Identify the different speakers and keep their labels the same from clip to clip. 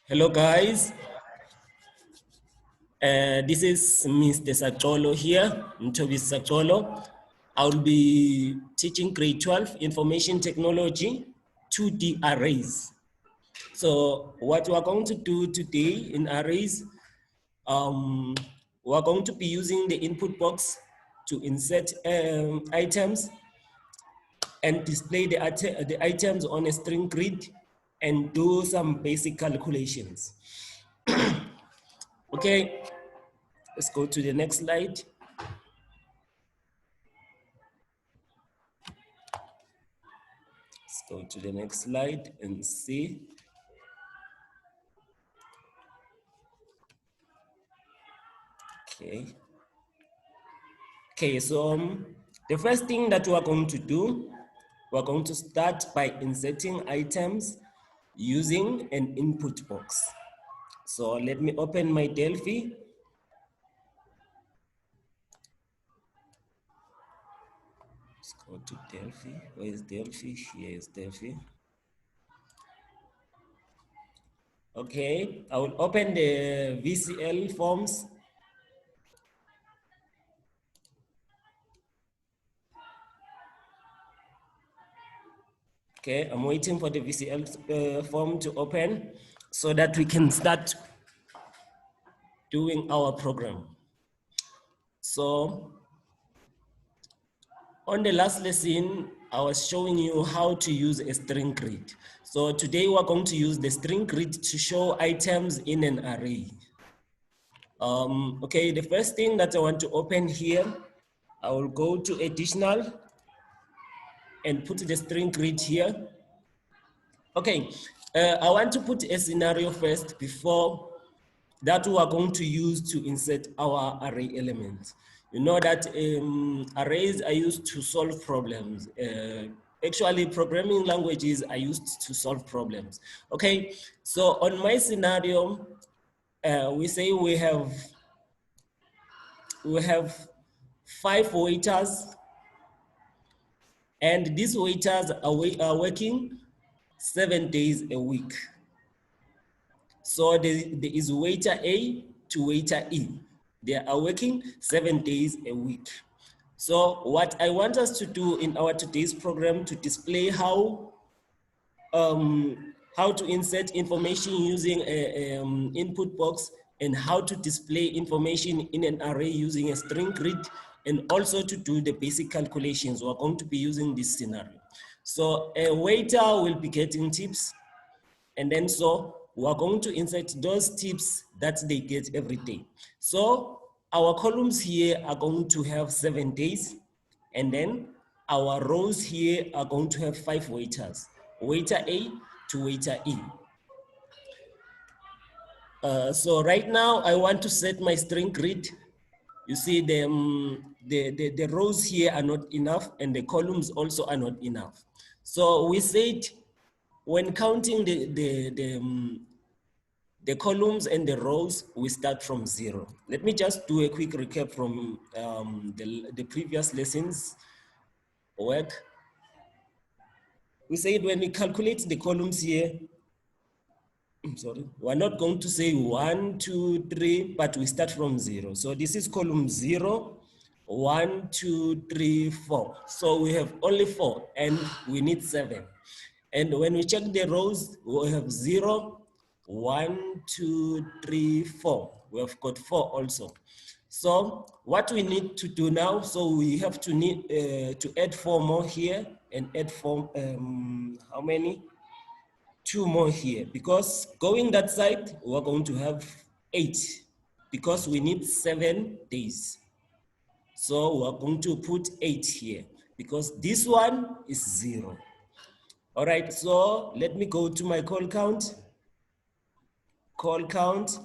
Speaker 1: Hello guys, this is Mr. Sacholo here, Mtobi Sacholo. I'll be teaching grade 12 information technology 2D arrays. So what we're going to do today in arrays, we're going to be using the input box to insert items and display the items on a string grid and do some basic calculations. Okay, let's go to the next slide. Let's go to the next slide and see. Okay. Okay, so the first thing that we're going to do, we're going to start by inserting items using an input box. So let me open my Delphi. Let's go to Delphi. Where is Delphi? Here is Delphi. Okay, I will open the VCL forms. Okay, I'm waiting for the VCL form to open so that we can start doing our program. So on the last lesson, I was showing you how to use a string grid. So today we're going to use the string grid to show items in an array. Okay, the first thing that I want to open here, I will go to additional and put the string grid here. Okay, I want to put a scenario first before that we are going to use to insert our array elements. You know that arrays are used to solve problems. Actually, programming languages are used to solve problems. Okay, so on my scenario, we say we have 5 waiters, and these waiters are working 7 days a week. So there is waiter A to waiter E. They are working 7 days a week. So what I want us to do in our today's program to display how to insert information using an input box and how to display information in an array using a string grid, and also to do the basic calculations. We're going to be using this scenario. So a waiter will be getting tips, and then so we're going to insert those tips that they get every day. So our columns here are going to have 7 days, and then our rows here are going to have 5 waiters, waiter A to waiter E. So right now I want to set my string grid. You see the rows here are not enough, and the columns also are not enough. So we said when counting the columns and the rows, we start from 0. Let me just do a quick recap from the previous lessons work. We said when we calculate the columns here, sorry, we're not going to say 1, 2, 3, but we start from 0. So this is column 0, 1, 2, 3, 4. So we have only 4 and we need 7. And when we check the rows, we have 0, 1, 2, 3, 4. We have got 4 also. So what we need to do now, so we have to need to add 4 more here and add 4, how many? 2 more here, because going that side, we're going to have 8 because we need 7 days. So we're going to put 8 here because this one is 0. All right, so let me go to my call count. Call count.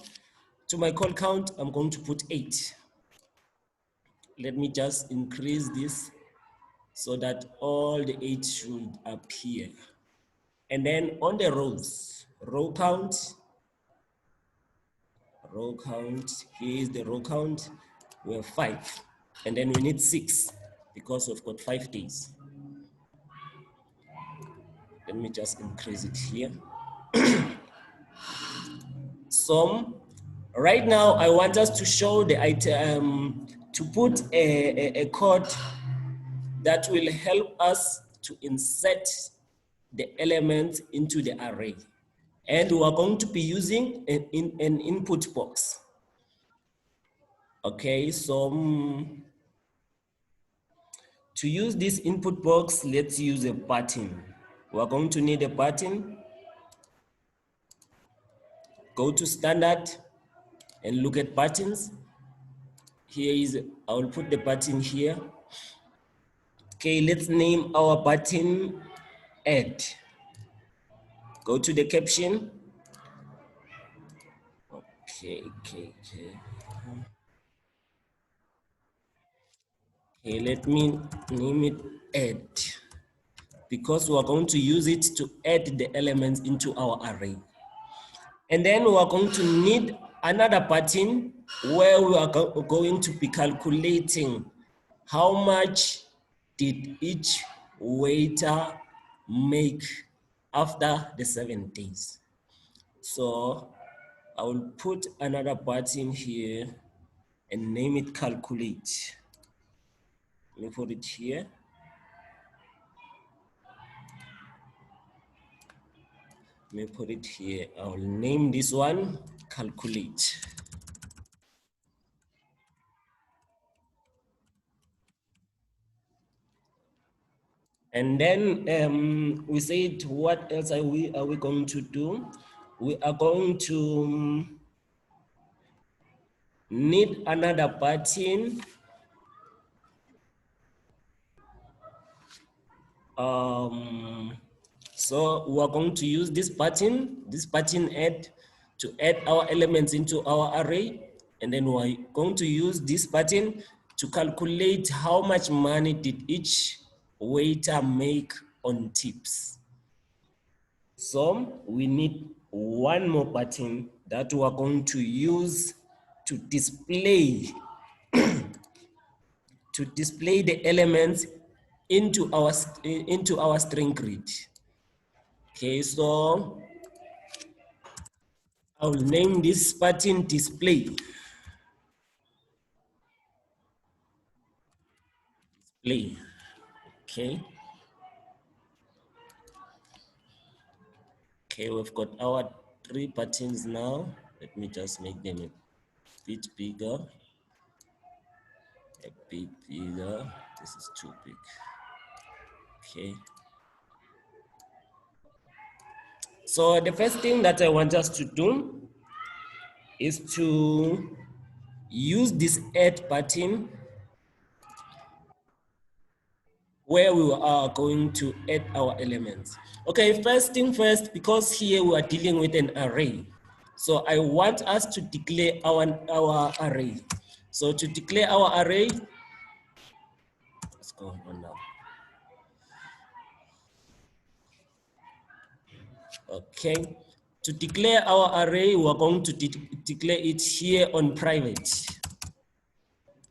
Speaker 1: To my call count, I'm going to put 8. Let me just increase this so that all the 8 should appear. And then on the rows, row count, here is the row count, we have 5. And then we need 6 because we've got 5 days. Let me just increase it here. So right now I want us to show the item, to put a code that will help us to insert the elements into the array. And we are going to be using an input box. Okay, so to use this input box, let's use a button. We are going to need a button. Go to standard and look at buttons. Here is, I will put the button here. Okay, let's name our button add. Go to the caption. Okay. Okay, let me name it add, because we are going to use it to add the elements into our array. And then we are going to need another button where we are going to be calculating how much did each waiter make after the 7 days. So I will put another button here and name it calculate. Let me put it here. Let me put it here. I will name this one calculate. And then we said, what else are we going to do? We are going to need another button. So we are going to use this button add, to add our elements into our array. And then we're going to use this button to calculate how much money did each waiter make on tips. So we need one more button that we are going to use to display the elements into our string grid. Okay, so I will name this button display. Display. Okay. Okay, we've got our 3 buttons now. Let me just make them a bit bigger. A bit bigger. This is too big. Okay. So the first thing that I want us to do is to use this add button where we are going to add our elements. Okay, first thing first, because here we are dealing with an array. So I want us to declare our array. So to declare our array, what's going on now? Okay, to declare our array, we're going to declare it here on private.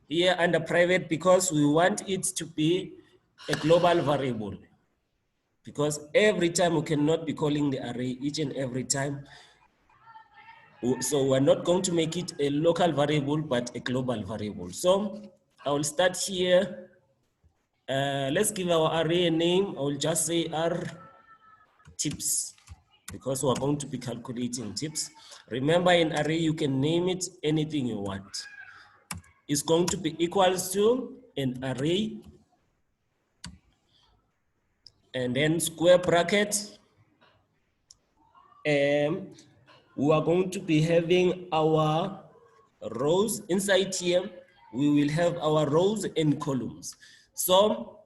Speaker 1: Here under private, because we want it to be a global variable. Because every time we cannot be calling the array each and every time. So we're not going to make it a local variable, but a global variable. So I will start here. Let's give our array a name. I will just say R tips, because we're going to be calculating tips. Remember, in array, you can name it anything you want. It's going to be equals to an array, and then square bracket. We are going to be having our rows inside here. We will have our rows and columns. So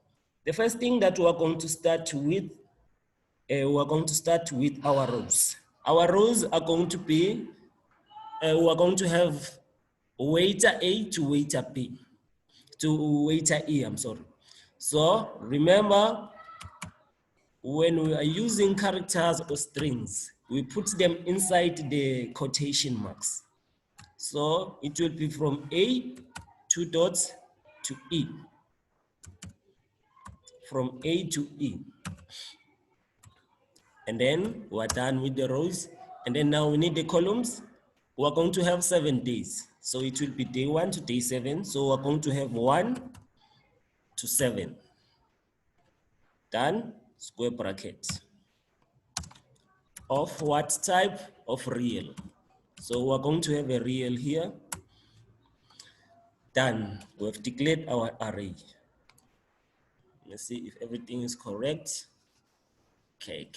Speaker 1: the first thing that we are going to start with, our rows. Our rows are going to be, we are going to have waiter A to waiter B, to waiter E, I'm sorry. So remember, when we are using characters or strings, we put them inside the quotation marks. So it will be from A, 2 dots, to E. From A to E. And then we're done with the rows. And then now we need the columns. we're going to have 7 days. So it will be day 1 to day 7. So we're going to have 1 to 7. Done, square bracket. Of what type? Of real. So we're going to have a real here. Done, we have declared our array. Let's see if everything is correct. Okay,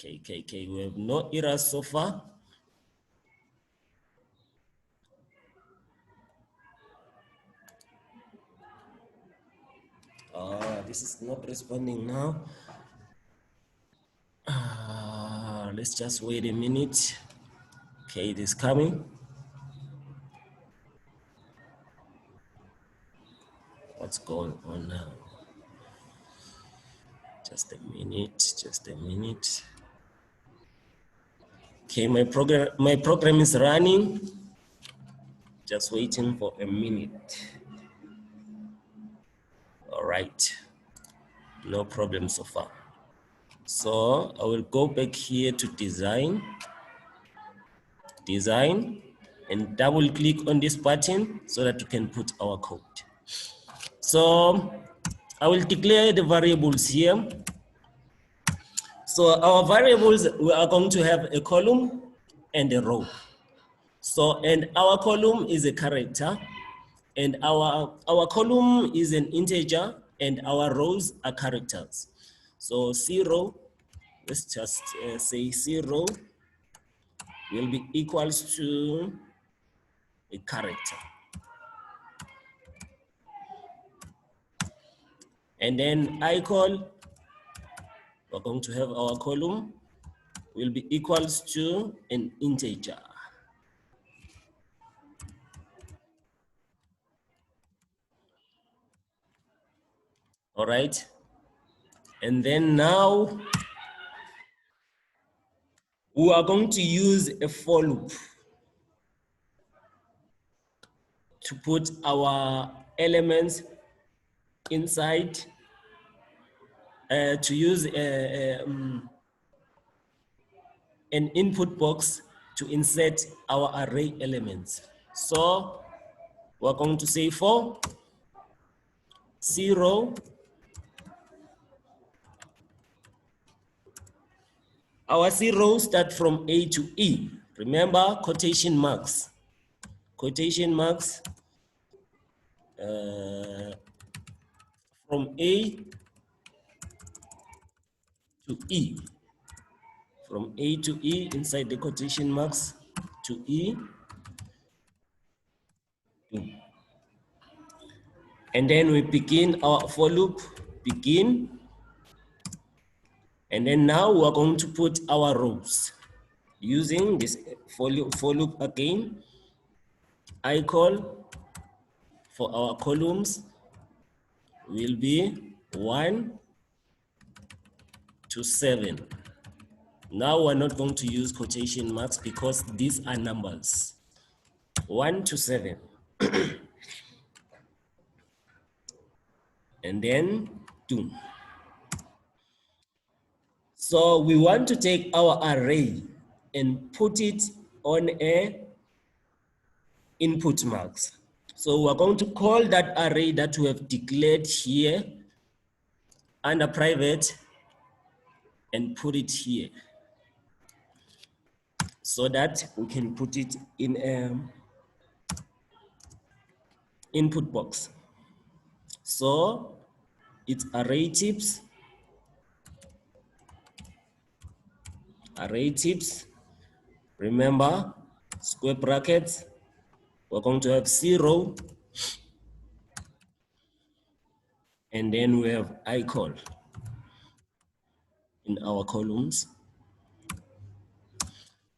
Speaker 1: we have no errors so far. This is not responding now. Let's just wait a minute. Okay, it is coming. What's going on now? Just a minute. Okay, my program is running. Just waiting for a minute. All right, no problem so far. So I will go back here to design, and double click on this button so that we can put our code. So I will declare the variables here. So our variables, we are going to have a column and a row. So, and our column is a character, and our column is an integer, and our rows are characters. So 0, let's just say 0 will be equals to a character. And then icon, we're going to have our column will be equals to an integer. All right. And then now we are going to use a for loop to put our elements inside, to use an input box to insert our array elements. So we're going to say for 0, our 0 start from A to E. Remember, quotation marks. Quotation marks from A to E. From A to E, inside the quotation marks to E. And then we begin our for loop, begin. And then now we are going to put our rows using this for loop again. I call for our columns will be 1 to 7. Now we're not going to use quotation marks because these are numbers. 1 to 7. And then 2. So we want to take our array and put it on a input marks. So we're going to call that array that we have declared here under private and put it here so that we can put it in an input box. So it's array types, remember, square brackets, we're going to have 0, and then we have icon in our columns.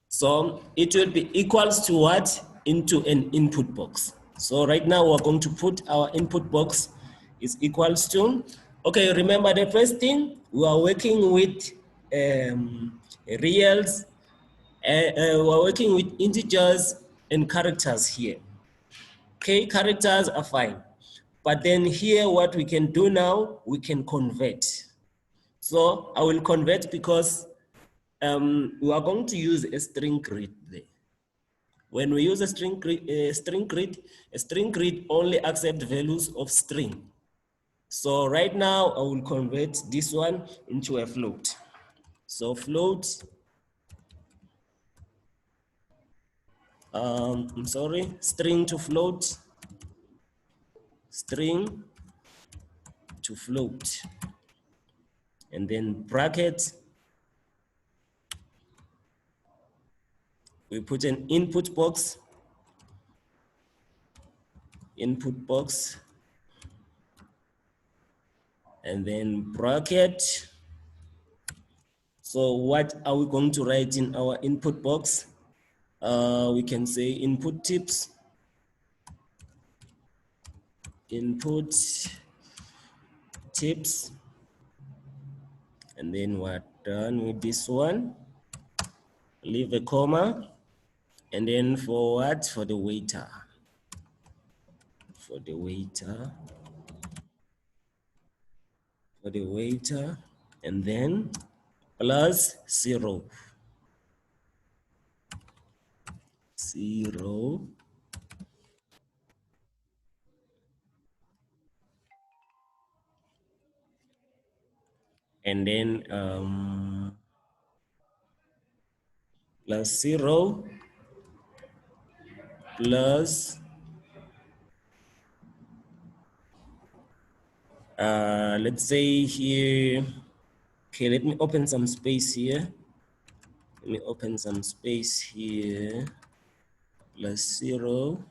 Speaker 1: So it will be equals to what? Into an input box. So right now we're going to put our input box is equals to, okay, remember the first thing, we are working with reals, we're working with integers and characters here. Okay, characters are fine. But then here what we can do now, we can convert. So I will convert because we are going to use a string grid there. When we use a string grid only accepts values of string. So right now I will convert this one into a float. So float, string to float, string to float, and then bracket, we put an input box, and then bracket. So what are we going to write in our input box? We can say input tips, input tips, and then we're done with this one. Leave a comma, and then for what? For the waiter. For the waiter. For the waiter, and then plus 0. 0. And then plus 0 plus let's say here, okay, let me open some space here. Let me open some space here. Plus 0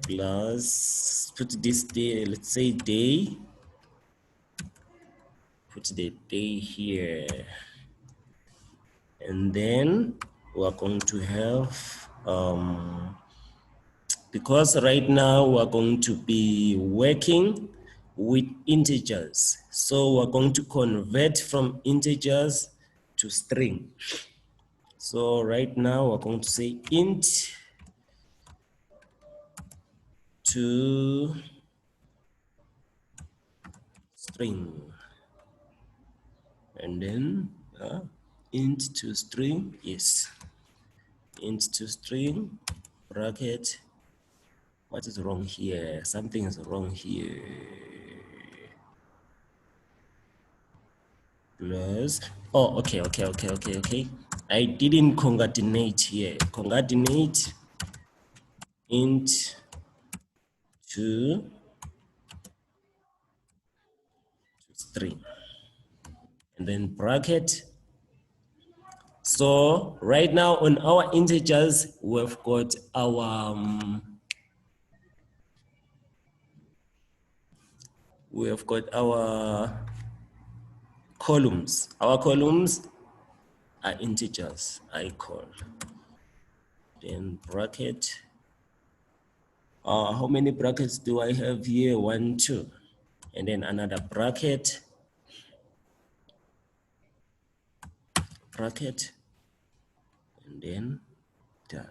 Speaker 1: plus, put this day, let's say day, put the day here, and then we're going to have because right now we're going to be working with integers, so we're going to convert from integers to string. So right now we're going to say int to string, and then int to string, yes, int to string, bracket. What is wrong here? Something is wrong here. Plus, oh, okay. I didn't concatenate here. Concatenate int to string, and then bracket. So right now on our integers, we've got our columns. Our columns are integers, I call. Then bracket. How many brackets do I have here? 1, 2. And then another bracket. Bracket. And then done.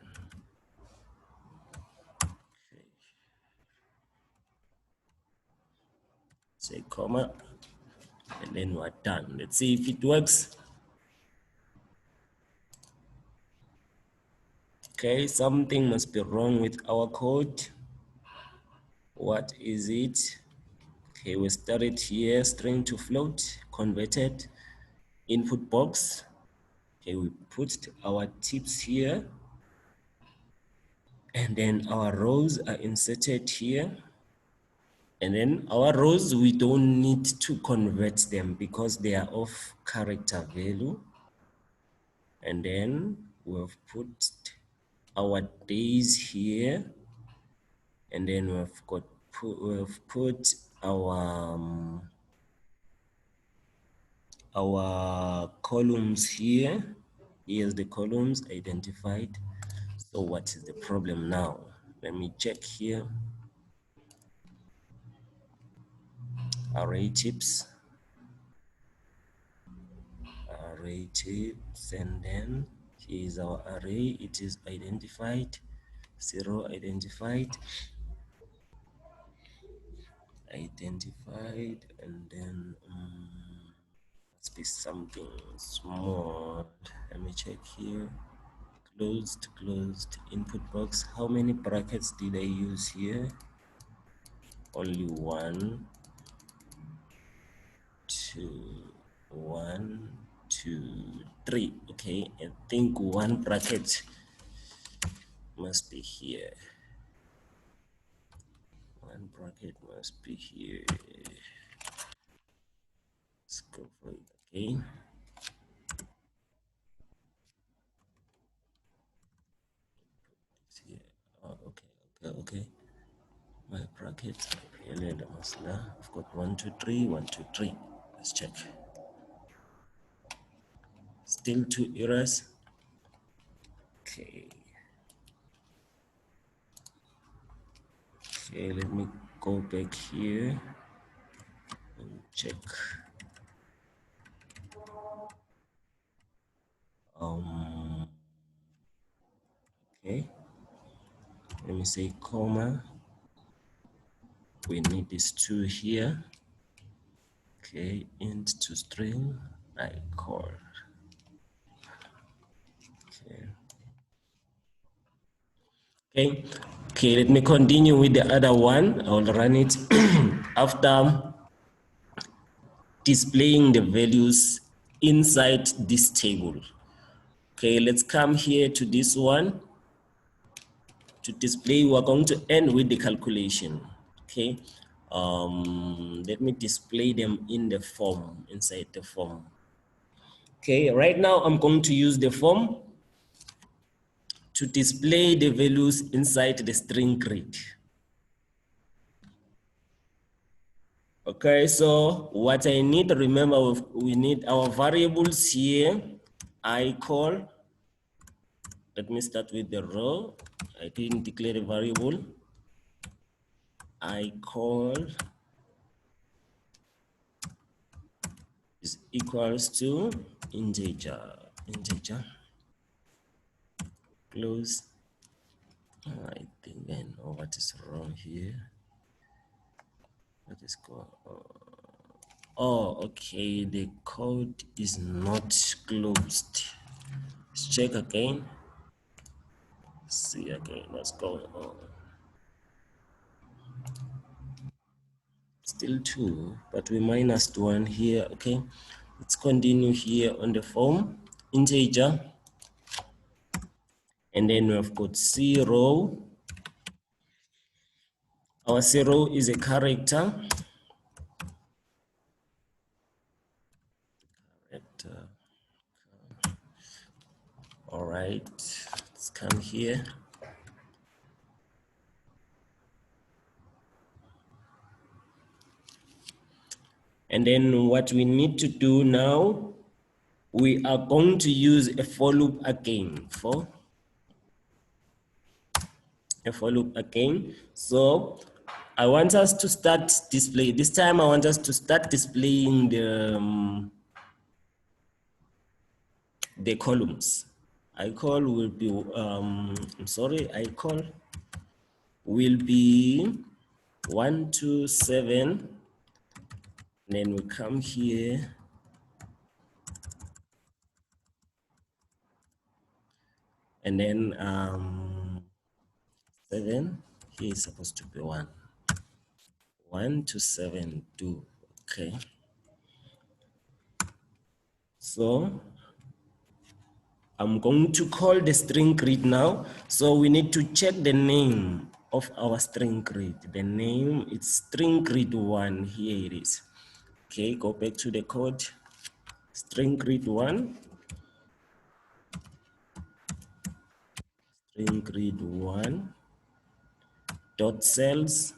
Speaker 1: Okay. Say comma. And then we're done. Let's see if it works. Okay, something must be wrong with our code. What is it? Okay, we started here, string to float, converted, input box. Okay, we put our tips here, and then our rows are inserted here. And then our rows, we don't need to convert them because they are of character value. And then we've put our days here, and then we've put our columns here. Here's the columns identified. So what is the problem now? Let me check here. Array tips, and then here is our array. It is identified, 0 identified, and then must be something small. Let me me check here. Closed, input box. How many brackets did I use here? Only 1, 2, 1, 2, 3. Okay, I think one bracket must be here. One bracket must be here. Let's go for it again. Here. Oh, okay. My bracket. I've got 1, 2, 3, 1, 2, 3. Let's check. Still 2 errors. Okay. Okay, let me go back here and check. Okay, let me say comma. We need this 2 here. Okay, int to string, I call. Okay, let me continue with the other one. I'll run it after displaying the values inside this table. Okay, let's come here to this one. To display, we're going to end with the calculation. Okay, let me display them in the form, inside the form. Okay, right now I'm going to use the form to display the values inside the string grid. Okay, so what I need to remember, we need our variables here. I call, let me start with the row. I didn't declare a variable. I call is equals to integer. Close. I think I know what is wrong here. What is going on? Oh, okay, the code is not closed. Let's check again. See again what's going on. Still 2, but we minus 1 here. Okay, let's continue here on the form integer, and then we've got 0. Our 0 is a character. All right, let's come here. And then what we need to do now, we are going to use a for loop again. For loop again. So I want us to start display. This time I want us to start displaying the columns. I call will be I call will be 1, 2, 7. Then we come here. And then 7 here is supposed to be 1. 1 to 7 2. Okay. So I'm going to call the string grid now. So we need to check the name of our string grid. The name is string grid 1. Here it is. Okay, go back to the code. String grid 1. String grid 1. Dot cells.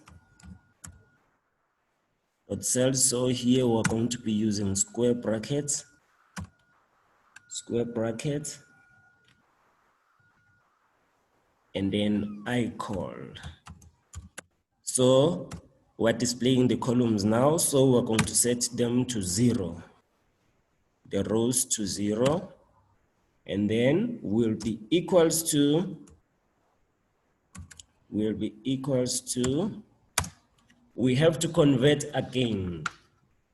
Speaker 1: Dot cells. So here we're going to be using square brackets. Square bracket. And then I call. So we're displaying the columns now, so we're going to set them to 0. The rows to 0, and then will be equals to, we have to convert again.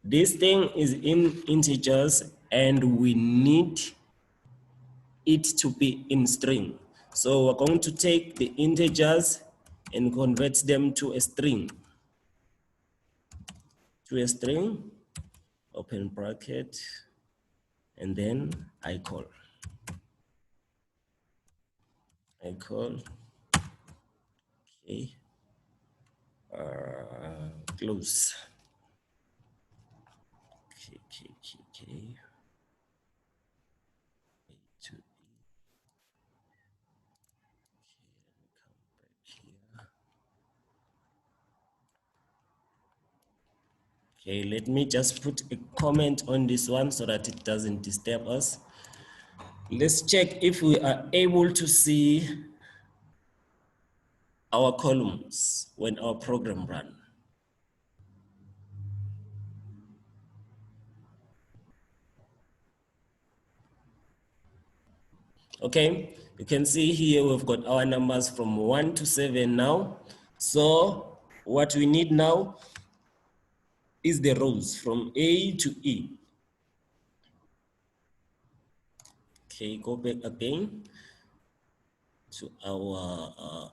Speaker 1: This thing is in integers, and we need it to be in string. So we're going to take the integers and convert them to a string. Open bracket, and then I call, okay, close, okay. Okay, let me just put a comment on this one so that it doesn't disturb us. Let's check if we are able to see our columns when our program runs. Okay, you can see here we've got our numbers from 1 to 7 now. So what we need now is the rows from A to E. Okay, go back again to our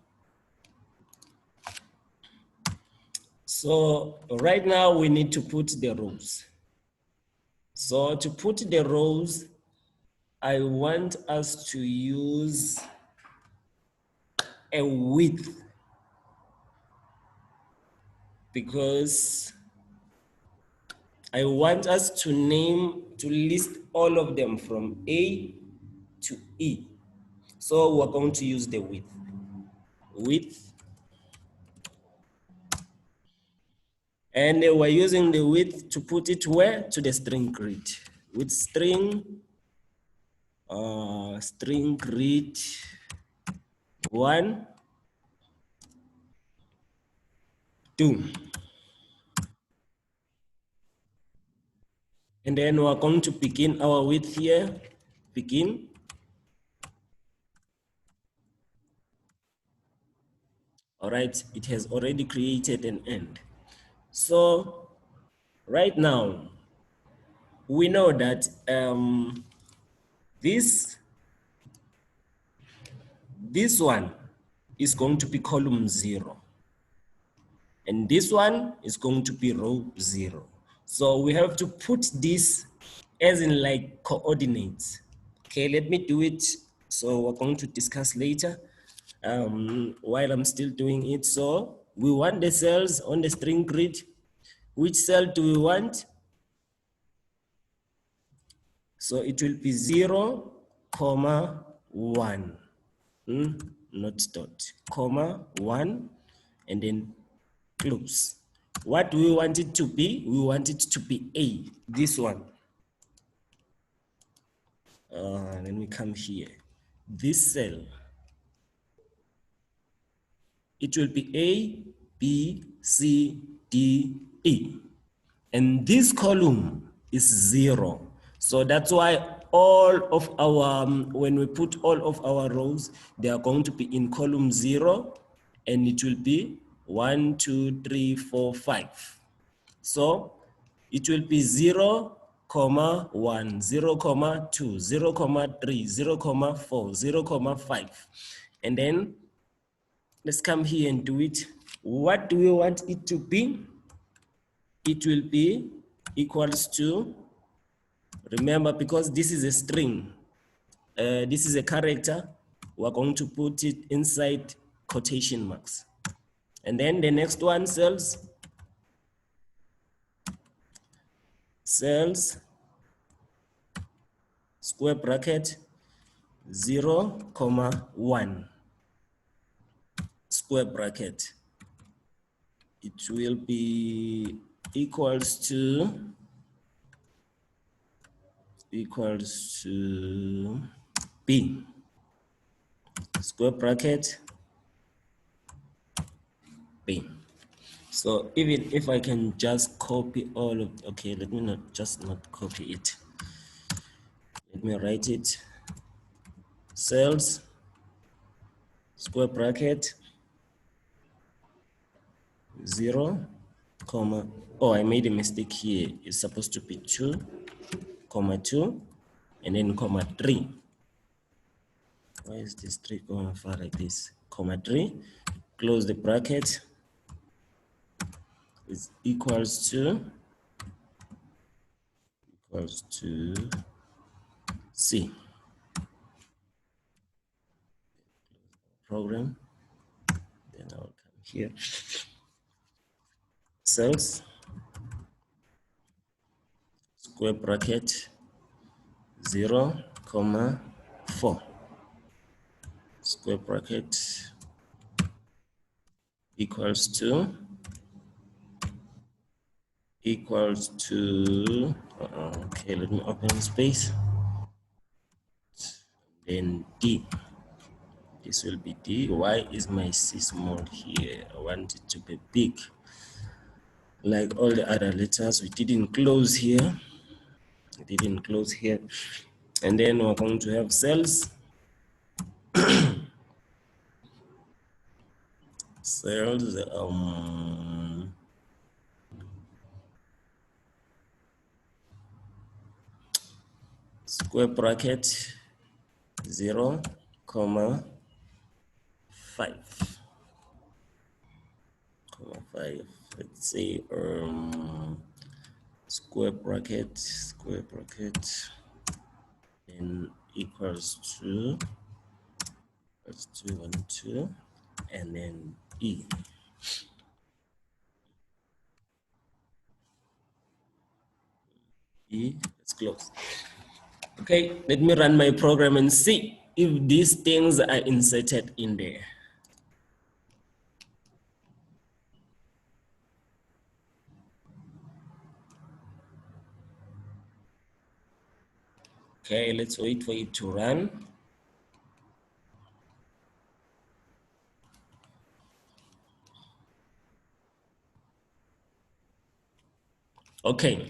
Speaker 1: so right now we need to put the rows. So to put the rows, I want us to use a width, because I want us to list all of them from A to E. So we're going to use the width. And we're using the width to put it where? To the string grid. With string grid 1, 2. And then we're going to begin our width here. Begin. All right, it has already created an end. So right now, we know that this one is going to be column 0. And this one is going to be row 0. So we have to put this as in like coordinates. Okay, let me do it. So we're going to discuss later while I'm still doing it. So we want the cells on the string grid. Which cell do we want? So it will be 0, 1, not dot, 1, and then close. What do we want it to be? We want it to be A, this one. Let me come here. This cell, it will be A, B, C, D, E. And this column is 0. So that's why all of our, when we put all of our rows, they are going to be in column 0, and it will be 1, 2, 3, 4, 5. So it will be 0, 1, 0, 2, 0, 3, 0, 4, 0, 5. And then let's come here and do it. What do we want it to be? It will be equals to, remember, because this is a string, this is a character, we're going to put it inside quotation marks. And then the next one, cells, square bracket, 0, 1, square bracket. It will be equals to B, square bracket, B. So even if I can just copy all of, okay, let me not copy it. Let me write it. Cells, square bracket, 0, oh, I made a mistake here. It's supposed to be 2, 2, and then 3. Why is this 3,5 like this? Comma 3, close the bracket, is equals to C. Program, then I'll come here, cells, square bracket, 0, comma 4, square bracket, equals to okay, let me open space, then D. This will be D. Why is my C small here? I want it to be big. Like all the other letters, we didn't close here. And then we're going to have cells. Cells, square bracket, 0, comma 5. Let's say square bracket, then equals to 1, 2, and then E. Let's close. Okay, let me run my program and see if these things are inserted in there. Okay, let's wait for it to run. Okay,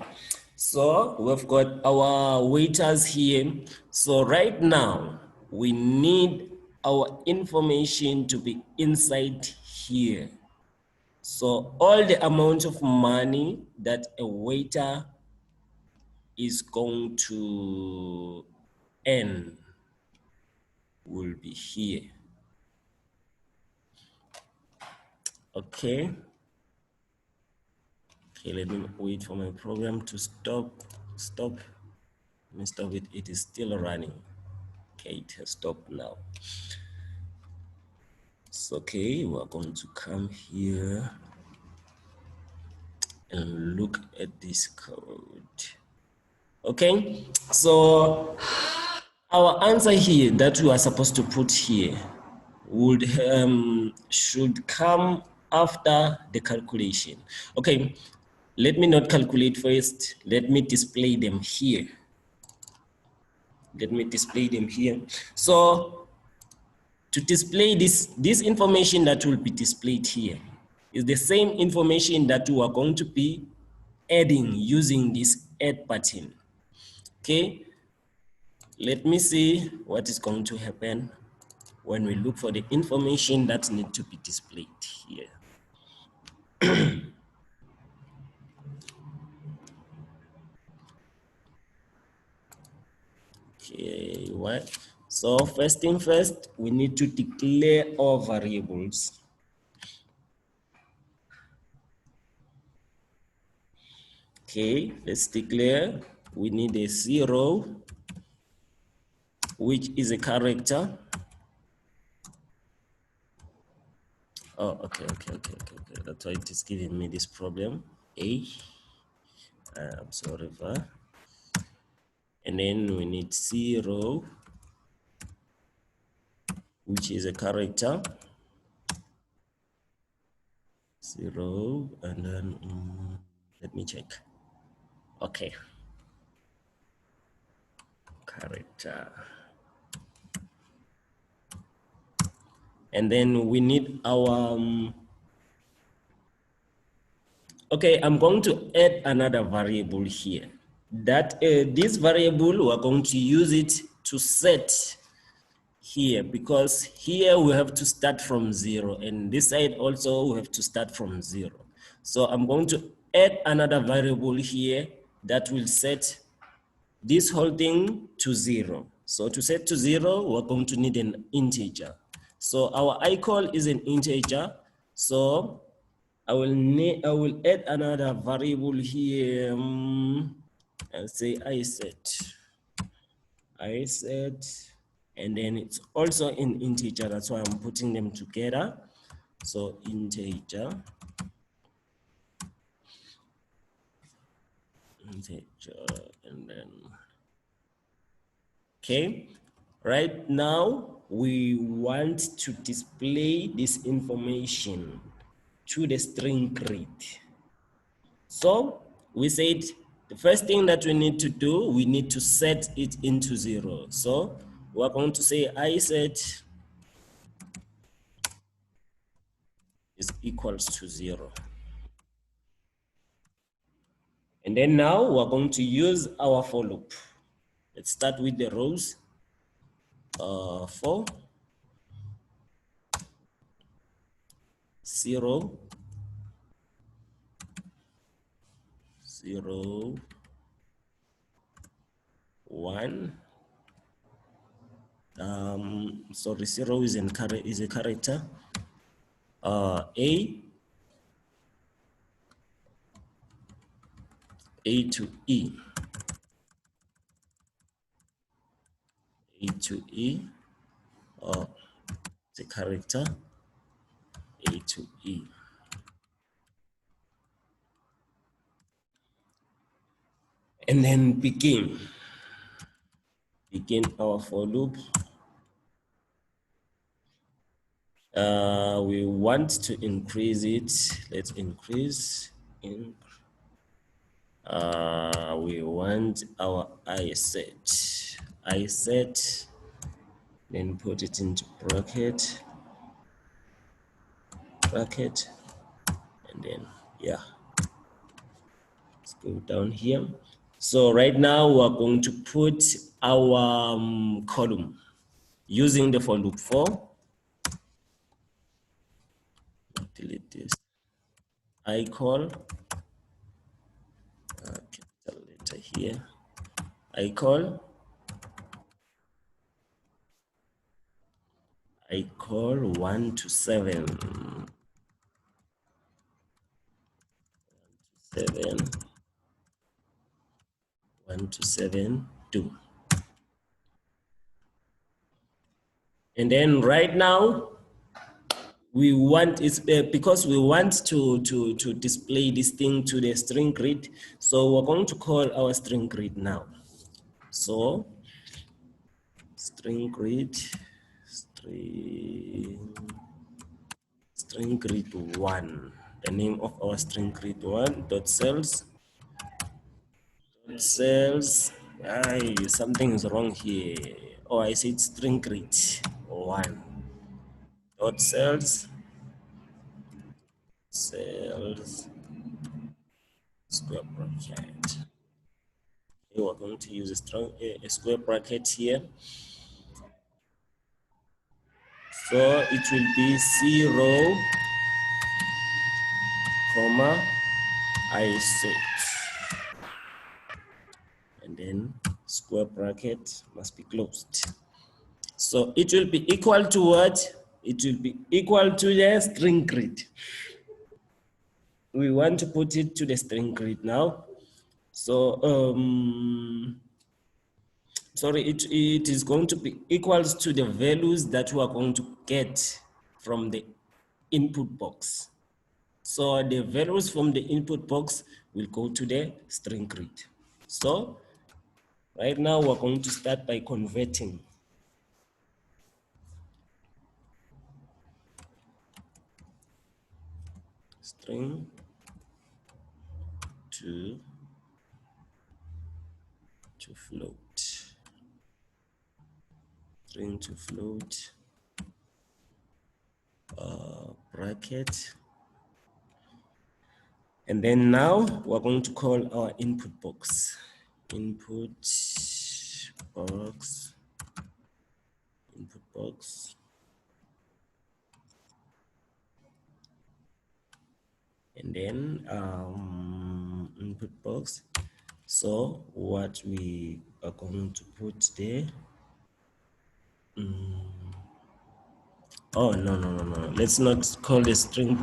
Speaker 1: so we've got our waiters here. So right now, we need our information to be inside here. So all the amount of money that a waiter is going to earn will be here. Okay. Okay, let me wait for my program to stop. Let me stop it. It is still running. Okay, it has stopped now. So, okay, we're going to come here and look at this code. Okay, so our answer here that we are supposed to put here would should come after the calculation. Okay, let me not calculate first. Let me display them here. So to display this information that will be displayed here is the same information that we are going to be adding using this add button. Okay, let me see what is going to happen when we look for the information that needs to be displayed here. Okay, what? So first thing first, we need to declare all variables. Okay, let's declare. We need a 0, which is a character. Oh, okay. That's why it is giving me this problem. I'm sorry, and then we need 0, which is a character. 0, and then let me check. Okay, character. And then we need our okay, I'm going to add another variable here. That this variable, we're going to use it to set here, because here we have to start from 0, and this side also we have to start from 0. So I'm going to add another variable here that will set this whole thing to 0. So to set to 0, we're going to need an integer. So our iCall is an integer. So I will add another variable here and say iset, and then it's also an integer. That's why I'm putting them together. So integer, and then okay. Right now we want to display this information to the string grid. So we said the first thing that we need to do, we need to set it into 0. So we're going to say iset is equals to 0. And then now we're going to use our for loop. Let's start with the rows. For 0, 0, 1. Sorry, 0 is a character. A to E. A to E, the character A to E. And then begin our for loop. We want to increase it. Let's increase in. We want our iset, then put it into bracket, and then yeah, let's go down here. So right now we're going to put our column using the for loop. For delete this, iCall, capital letter here, iCall 1 to 7, 1 to 7, 2. And then right now we want because we want to display this thing to the string grid. So we're going to call our string grid now. So string grid, string grid 1. The name of our string grid 1 dot cells. Something is wrong here. Oh, I said string grid 1 dot cells square bracket. Okay, we're going to use a square bracket here. So it will be 0, comma, iset. And then square bracket must be closed. So it will be equal to what? It will be equal to the string grid. We want to put it to the string grid now. So sorry, it is going to be equals to the values that we are going to get from the input box. So the values from the input box will go to the string grid. So right now we're going to start by converting string to float. String to float, bracket. And then now we're going to call our input box. Input box. And then input box. So what we are going to put there Oh, no. Let's not call the string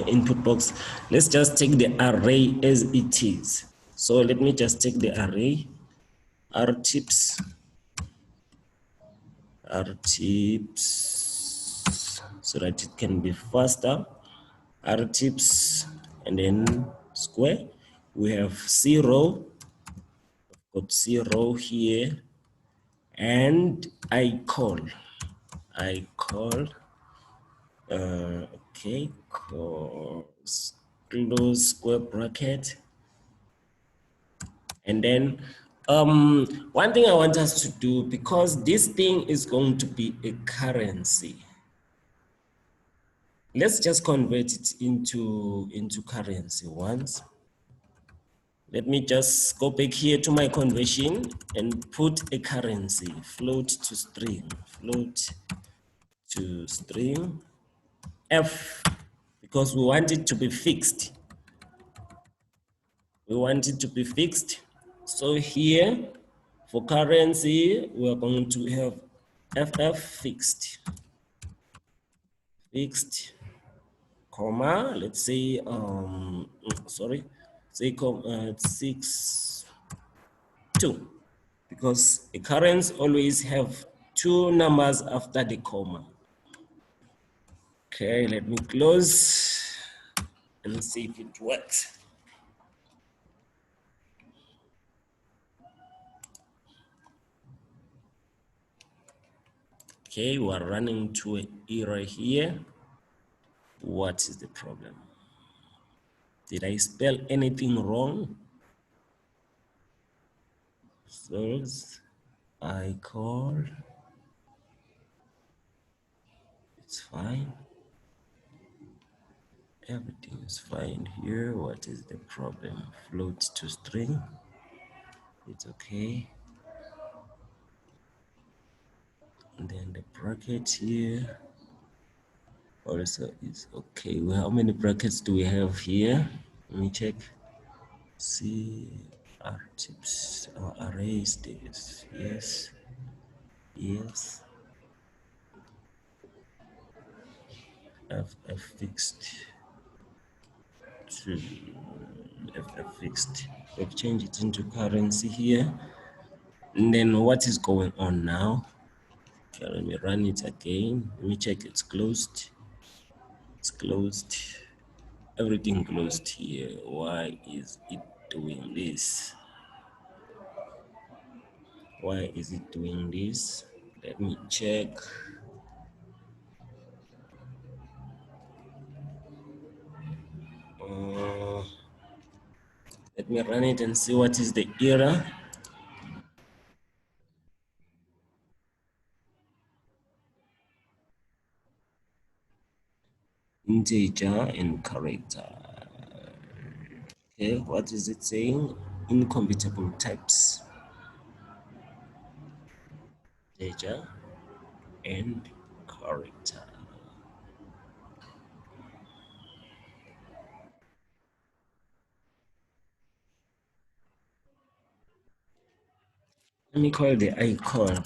Speaker 1: input box. Let's just take the array as it is. So let me just take the array, rtips, so that it can be faster. Rtips, and then square. We have 0, got 0 here, and I call, okay, close square bracket, and then one thing I want us to do, because this thing is going to be a currency, let's just convert it into currency once. Let me just go back here to my conversion and put a currency, float to string, F, because we want it to be fixed. So here, for currency, we are going to have FF fixed, comma, let's say, say 6, 2, because a currency always have 2 numbers after the comma. Okay, let me close and see if it works. Okay, we are running to an error here. What is the problem? Did I spell anything wrong? Source, I call, it's fine. Everything is fine here. What is the problem? Float to string, it's okay. And then the bracket here also is okay. Well, how many brackets do we have here? Let me check. See, rtips, arrays, this, yes, F fixed to F fixed. We've changed it into currency here. And then what is going on now? Okay, let me run it again. Let me check it's closed. It's closed. Everything closed here. Why is it doing this? Why is it doing this? Let me check. Let me run it and see what is the error. Integer and character. Okay, what is it saying? Incompatible types. Integer and character. Let me call the icon.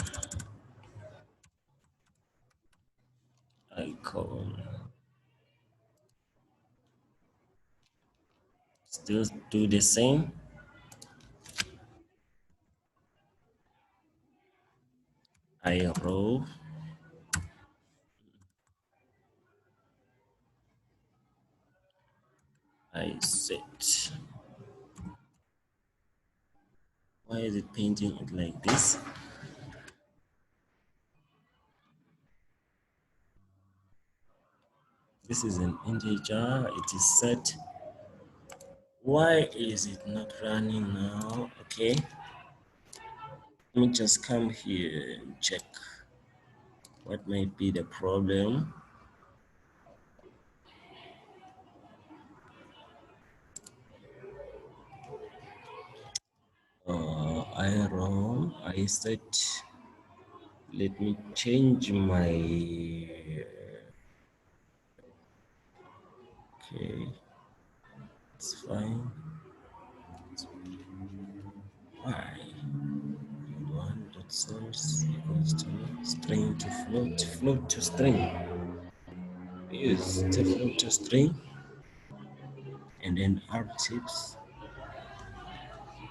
Speaker 1: Still do the same. Row. I set. Why is it painting it like this? This is an integer, it is set. Why is it not running now? Okay, let me just come here and check what might be the problem. I set. Let me change my. Okay, it's fine. Why? One dot source equals to string. string to float, float to string. Use the float to string, and then R tips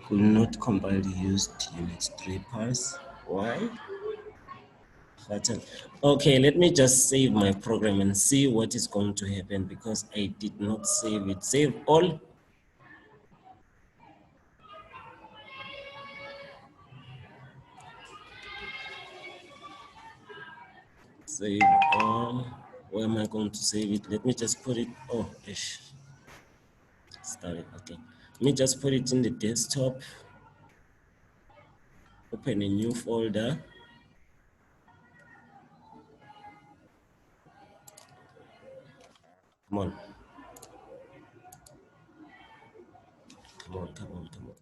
Speaker 1: could not compile the used unit 3 parse. Why? Okay, let me just save my program and see what is going to happen because I did not save it. Save all. Save all. Where am I going to save it? Let me just put it. Oh, ish. Start it. Okay. Let me just put it in the desktop. Open a new folder. Come on. Come on, come on, come on.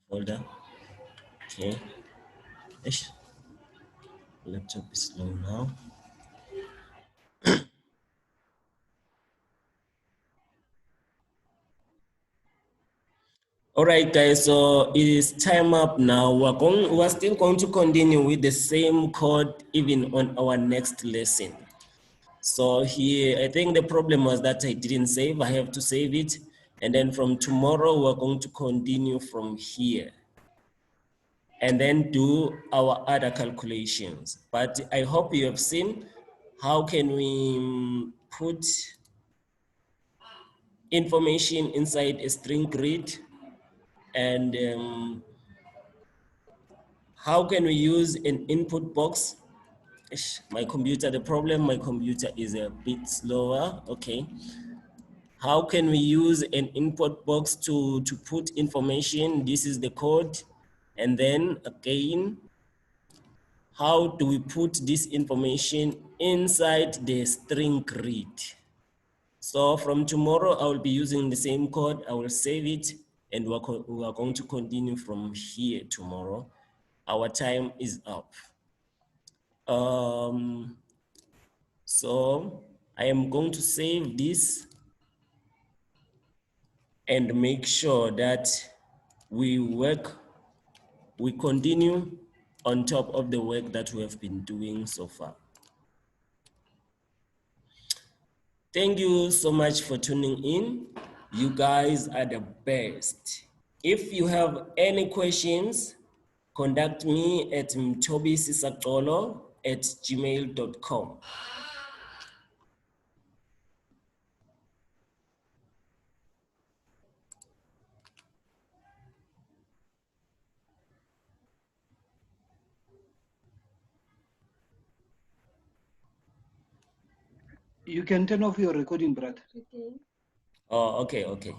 Speaker 1: Folder. Okay. Ish. Laptop is slow now. All right, guys, so it is time up now. We're still going to continue with the same code even on our next lesson. So here, I think the problem was that I didn't save. I have to save it. And then from tomorrow, we're going to continue from here and then do our other calculations. But I hope you have seen how can we put information inside a string grid, and how can we use an input box. My computer, the problem, my computer is a bit slower. Okay. How can we use an input box to put information? This is the code. And then again, how do we put this information inside the string grid? So from tomorrow, I will be using the same code. I will save it, and we are going to continue from here tomorrow. Our time is up. So I am going to save this and make sure that we continue on top of the work that we have been doing so far. Thank you so much for tuning in. You guys are the best. If you have any questions, contact me at mtobisisaqolo@gmail.com.
Speaker 2: You can turn off your recording, brother.
Speaker 1: Oh, okay, okay.